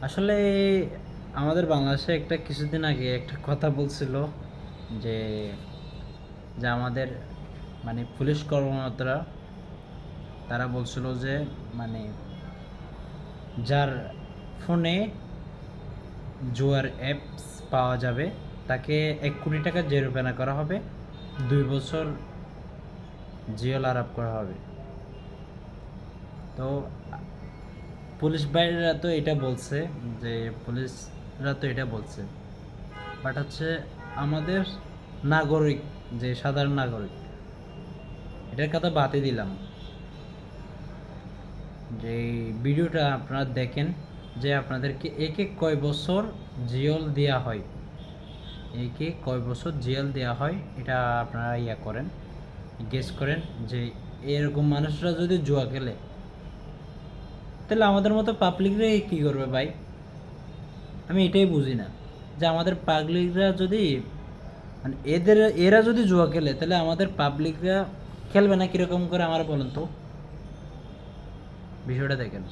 আসলে আমাদের বাংলাদেশে একটা কিছুদিন আগে একটা কথা বলছিল যে যে আমাদের মানে পুলিশ কর্মকর্তারা তারা বলছিল যে মানে যার ফোনে জুয়ার অ্যাপস পাওয়া যাবে তাকে 1 কোটি টাকা জরিমানা করা হবে, 2 বছর জেল আরোপ করা হবে। তো পুলিশ ভাইরা তো এটা বলছে, যে পুলিশরা তো এটা বলছে, বাট হচ্ছে আমাদের নাগরিক, যে সাধারণ নাগরিক, এটার কথা বাদই দিলাম। যে এই ভিডিওটা আপনারা দেখেন, যে আপনাদেরকে একে কয় বছর জেল দেওয়া হয়, একে কয় বছর জেল দেওয়া হয়, এটা আপনারা করেন, গেস করেন। যে এরকম মানুষরা যদি জুয়া খেলে, তাহলে আমাদের মতো পাবলিকরা কী করবে ভাই? আমি এটাই বুঝি না, যে আমাদের পাবলিকরা যদি মানে এরা যদি জুয়া খেলে, তাহলে আমাদের পাবলিকরা খেলবে না কীরকম করে? আমার বলেন তো, বিষয়টা দেখেন।